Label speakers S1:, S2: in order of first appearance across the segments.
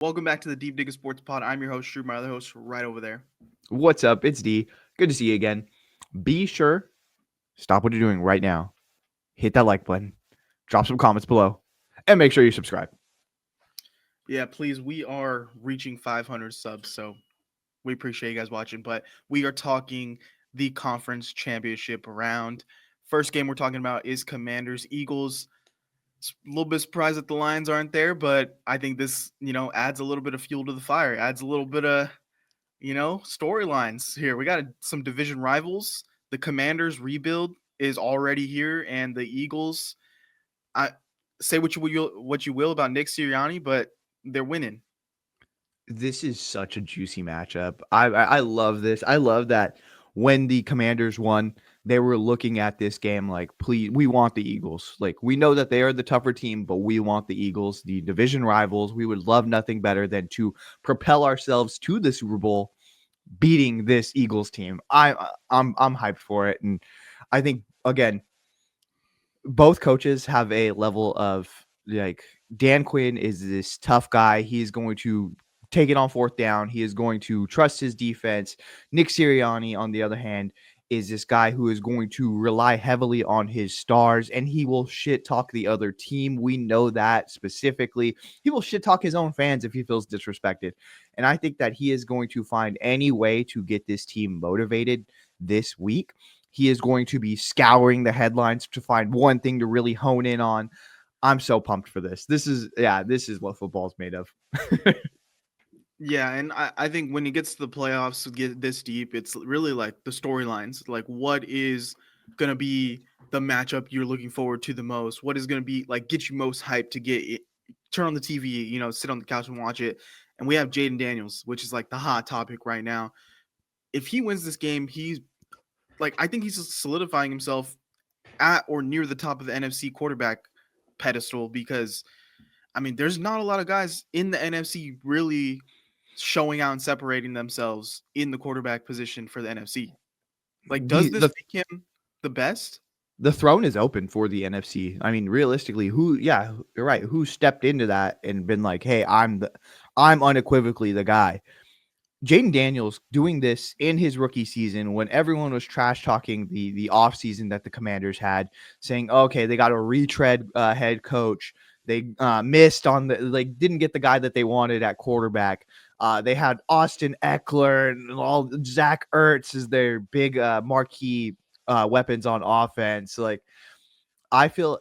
S1: Welcome back to the Deep Digger Sports Pod. I'm your host, Drew, my other host right over there.
S2: What's up? It's D. Good to see you again. Be sure, stop what you're doing right now. Hit that like button, drop some comments below, and make sure you subscribe.
S1: Yeah, please, we are reaching 500 subs, so we appreciate you guys watching. But we are talking the conference championship round. First game we're talking about is Commanders Eagles. It's a little bit surprised that the Lions aren't there, but I think this, adds a little bit of fuel to the fire, adds a little bit of, storylines here. We got some division rivals. The Commanders rebuild is already here, and the Eagles, I say what you will about Nick Sirianni, but they're winning.
S2: This is such a juicy matchup. I love this. I love that when the Commanders won, they were looking at this game like, please, we want the Eagles. Like, we know that they are the tougher team, but we want the Eagles, the division rivals. We would love nothing better than to propel ourselves to the Super Bowl, beating this Eagles team. I'm hyped for it, and I think again, both coaches have a level of like Dan Quinn is this tough guy. He's going to take it on fourth down. He is going to trust his defense. Nick Sirianni, on the other hand, is this guy who is going to rely heavily on his stars, and he will shit talk the other team. We know that specifically. He will shit talk his own fans if he feels disrespected. And I think that he is going to find any way to get this team motivated this week. He is going to be scouring the headlines to find one thing to really hone in on. I'm so pumped for this. This is what football's made of.
S1: Yeah, and I think when it gets to the playoffs to get this deep, it's really like the storylines. Like, what is gonna be the matchup you're looking forward to the most? What is gonna be like get you most hyped to get it, turn on the TV, sit on the couch and watch it. And we have Jayden Daniels, which is like the hot topic right now. If he wins this game, he's like I think he's solidifying himself at or near the top of the NFC quarterback pedestal because I mean, there's not a lot of guys in the NFC really showing out and separating themselves in the quarterback position for the NFC. Like, does
S2: the
S1: this
S2: the
S1: make him the best?
S2: the throne is open for the NFC. I mean, realistically, you're right. Who stepped into that and been like, "Hey, I'm unequivocally the guy." Jayden Daniels doing this in his rookie season when everyone was trash talking the offseason that the Commanders had, saying, okay, they got a retread head coach. They missed on didn't get the guy that they wanted at quarterback. They had Austin Eckler and all Zach Ertz as their big marquee weapons on offense. Like, I feel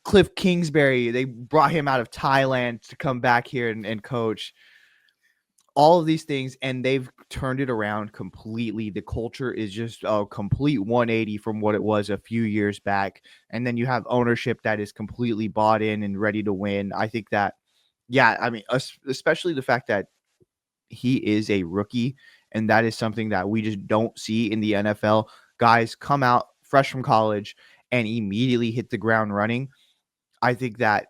S2: Cliff Kingsbury, they brought him out of Thailand to come back here and coach all of these things, and they've turned it around completely. The culture is just a complete 180 from what it was a few years back. And then you have ownership that is completely bought in and ready to win. I think that, yeah, I mean, especially the fact that he is a rookie, and that is something that we just don't see in the NFL. Guys come out fresh from college and immediately hit the ground running. I think that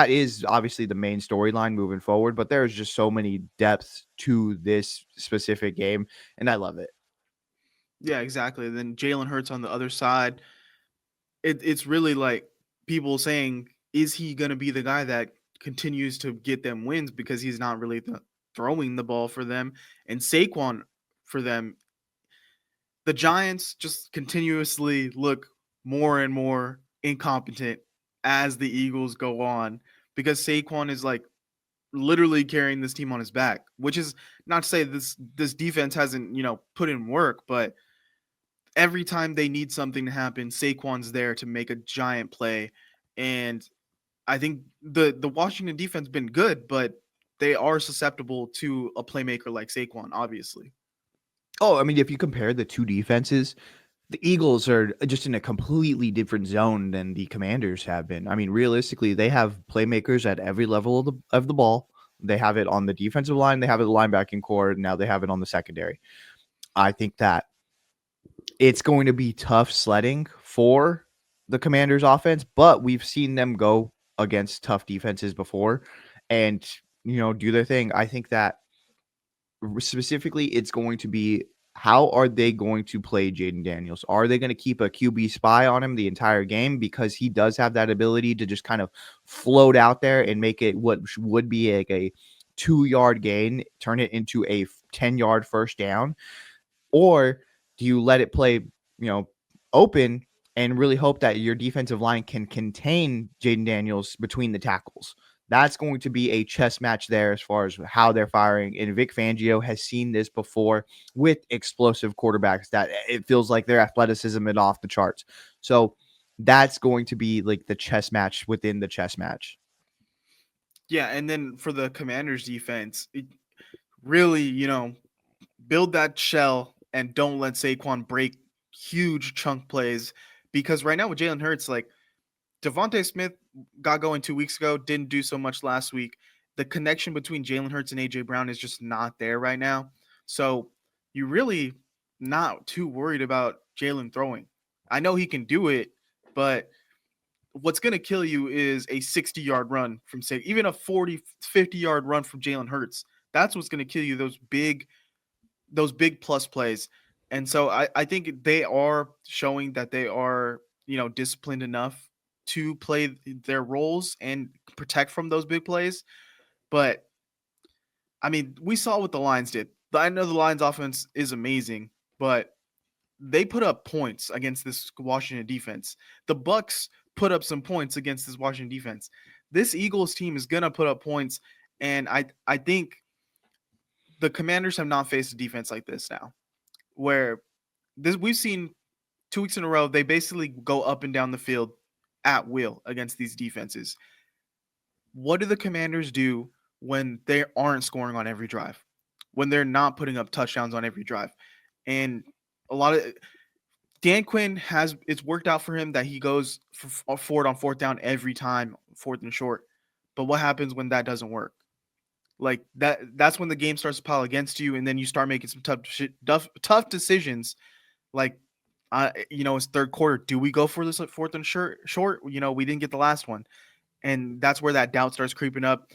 S2: is obviously the main storyline moving forward, but there's just so many depths to this specific game, and I love it.
S1: Yeah, exactly. Then Jalen Hurts on the other side. It's really like people saying, is he going to be the guy that continues to get them wins because he's not really throwing the ball for them? And Saquon for them, the Giants just continuously look more and more incompetent as the Eagles go on because Saquon is like literally carrying this team on his back, which is not to say this defense hasn't, put in work, but every time they need something to happen, Saquon's there to make a giant play. And I think the Washington defense been good, but they are susceptible to a playmaker like Saquon, obviously.
S2: Oh, I mean, if you compare the two defenses, the Eagles are just in a completely different zone than the Commanders have been. I mean, realistically, they have playmakers at every level of the ball. They have it on the defensive line, they have it in the linebacking core, and now they have it on the secondary. I think that it's going to be tough sledding for the Commanders offense, but we've seen them go against tough defenses before and do their thing. I think that specifically it's going to be how are they going to play Jayden Daniels? Are they going to keep a QB spy on him the entire game because he does have that ability to just kind of float out there and make it what would be like a 2-yard gain, turn it into a 10-yard first down? Or do you let it play, open and really hope that your defensive line can contain Jayden Daniels between the tackles? That's going to be a chess match there as far as how they're firing. And Vic Fangio has seen this before with explosive quarterbacks that it feels like their athleticism is off the charts. So that's going to be like the chess match within the chess match.
S1: Yeah, and then for the Commanders defense, really, build that shell and don't let Saquon break huge chunk plays, because right now with Jalen Hurts, like, Devontae Smith got going 2 weeks ago, didn't do so much last week. The connection between Jalen Hurts and AJ Brown is just not there right now. So you really not too worried about Jalen throwing. I know he can do it, but what's going to kill you is a 60-yard run from, say, even a 40, 50-yard run from Jalen Hurts. That's what's going to kill you, those big plus plays. And so I think they are showing that they are, disciplined enough to play their roles and protect from those big plays. But I mean, we saw what the Lions did. I know the Lions offense is amazing, but they put up points against this Washington defense. The Bucks put up some points against this Washington defense. This Eagles team is gonna put up points, and I think the Commanders have not faced a defense like this now, where this we've seen 2 weeks in a row, they basically go up and down the field at will against these defenses. What do the Commanders do when they aren't scoring on every drive? When they're not putting up touchdowns on every drive? And a lot of Dan Quinn has it's worked out for him that he goes for it on fourth down every time, fourth and short. But what happens when that doesn't work? Like that's when the game starts to pile against you, and then you start making some tough decisions. Like, it's third quarter. Do we go for this like fourth and short? We didn't get the last one, and that's where that doubt starts creeping up.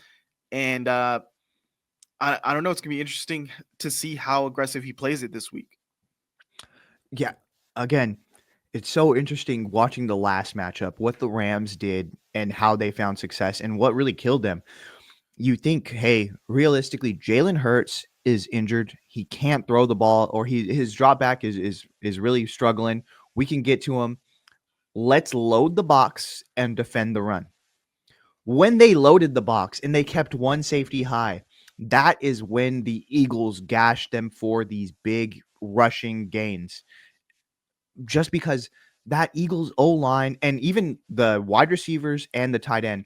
S1: And I don't know. It's gonna be interesting to see how aggressive he plays it this week.
S2: Yeah. Again, it's so interesting watching the last matchup, what the Rams did and how they found success and what really killed them. You think, hey, realistically, Jalen Hurts is injured. He can't throw the ball, or his drop back is really struggling. We can get to him. Let's load the box and defend the run. When they loaded the box and they kept one safety high, that is when the Eagles gashed them for these big rushing gains. Just because that Eagles O-line and even the wide receivers and the tight end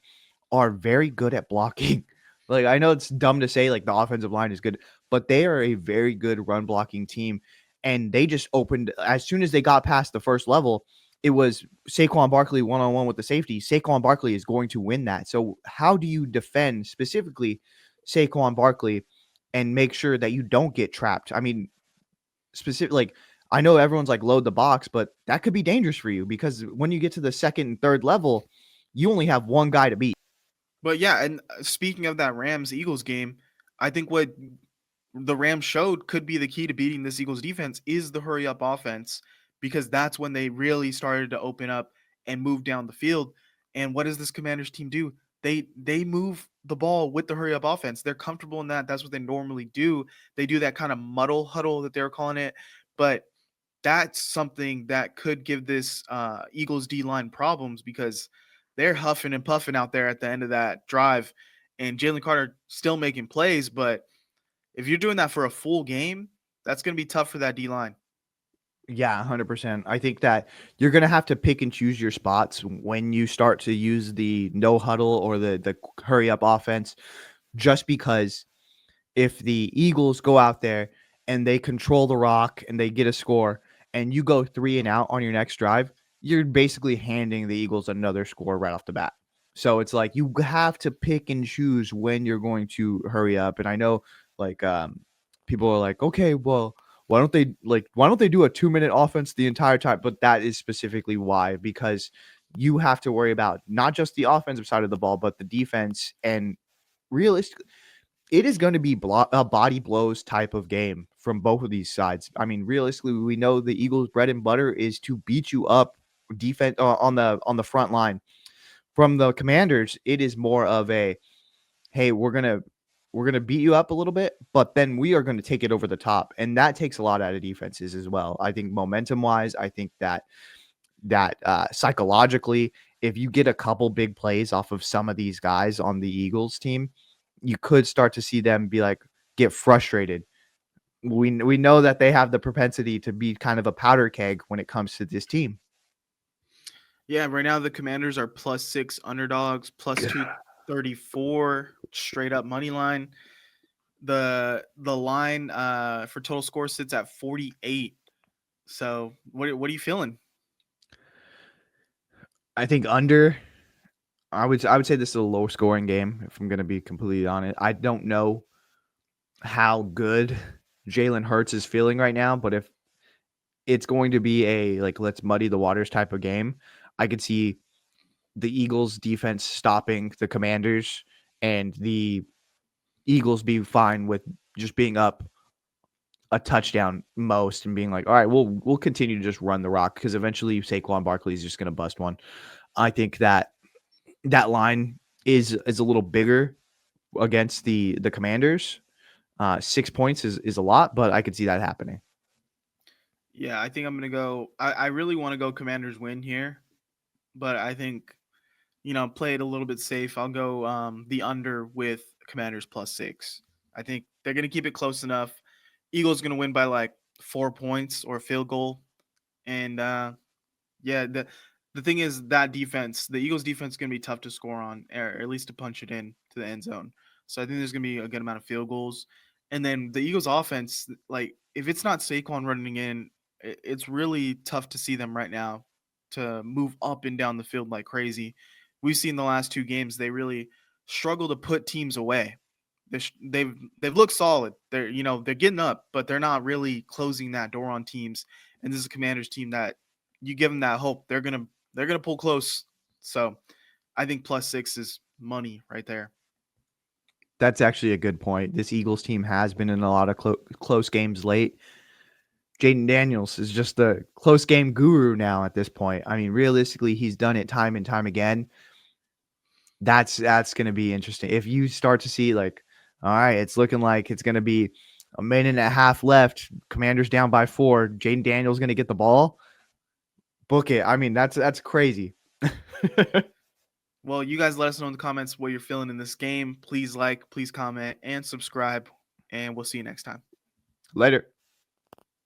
S2: are very good at blocking. Like, I know it's dumb to say like the offensive line is good, but they are a very good run blocking team. And they just opened as soon as they got past the first level. It was Saquon Barkley one-on-one with the safety. Saquon Barkley is going to win that. So how do you defend specifically Saquon Barkley and make sure that you don't get trapped? I mean, like, I know everyone's like load the box, but that could be dangerous for you because when you get to the second and third level, you only have one guy to beat.
S1: But yeah, and speaking of that Rams Eagles game, I think what the Rams showed could be the key to beating this Eagles defense is the hurry up offense, because that's when they really started to open up and move down the field. And what does this Commanders team do? They move the ball with the hurry up offense. They're comfortable in that. That's what they normally do. They do that kind of muddle huddle that they're calling it. But that's something that could give this Eagles D line problems, because they're huffing and puffing out there at the end of that drive, and Jalen Carter still making plays. But if you're doing that for a full game, that's going to be tough for that D line.
S2: Yeah, 100%. I think that you're going to have to pick and choose your spots when you start to use the no huddle or the hurry up offense, just because if the Eagles go out there and they control the rock and they get a score and you go 3 and out on your next drive, you're basically handing the Eagles another score right off the bat. So it's like you have to pick and choose when you're going to hurry up. And I know like people are like, okay, well, why don't they do a 2-minute offense the entire time? But that is specifically why, because you have to worry about not just the offensive side of the ball, but the defense. And realistically, it is going to be a body blows type of game from both of these sides. I mean, realistically, we know the Eagles' bread and butter is to beat you up defense on the front line. From the Commanders, it is more of a, hey, we're gonna beat you up a little bit, but then we are going to take it over the top, and that takes a lot out of defenses as well. I think momentum wise, I think that psychologically, if you get a couple big plays off of some of these guys on the Eagles team, you could start to see them be like get frustrated. We know that they have the propensity to be kind of a powder keg when it comes to this team.
S1: Yeah, right now the Commanders are +6 underdogs, plus 234 straight up money line. The line for total score sits at 48. So what are you feeling?
S2: I think under. I would say this is a low scoring game. If I'm going to be completely honest, I don't know how good Jalen Hurts is feeling right now, but if it's going to be a like let's muddy the waters type of game, I could see the Eagles defense stopping the Commanders and the Eagles be fine with just being up a touchdown most and being like, all right, we'll continue to just run the rock because eventually Saquon Barkley is just going to bust one. I think that line is a little bigger against the Commanders. 6 points is a lot, but I could see that happening.
S1: Yeah, I think I'm gonna go. I really want to go Commanders win here, but I think play it a little bit safe. I'll go the under with Commanders +6. I think they're gonna keep it close enough. Eagles gonna win by like 4 points or a field goal, and yeah, the thing is that defense, the Eagles defense is going to be tough to score on, or at least to punch it in to the end zone. So I think there's going to be a good amount of field goals. And then the Eagles offense, like if it's not Saquon running in, it's really tough to see them right now to move up and down the field like crazy. We've seen the last two games they really struggle to put teams away. They've looked solid. They're getting up, but they're not really closing that door on teams. And this is a Commanders team that you give them that hope, they're gonna pull close. So I think +6 is money right there.
S2: That's actually a good point. This Eagles team has been in a lot of close games late. Jayden Daniels is just the close game guru now at this point. I mean, realistically, he's done it time and time again. That's going to be interesting. If you start to see like, all right, it's looking like it's going to be a minute and a half left. Commanders down by 4. Jayden Daniels going to get the ball. Book it. I mean, that's crazy.
S1: Well, you guys let us know in the comments what you're feeling in this game. Please like, please comment, and subscribe, and we'll see you next time.
S2: Later.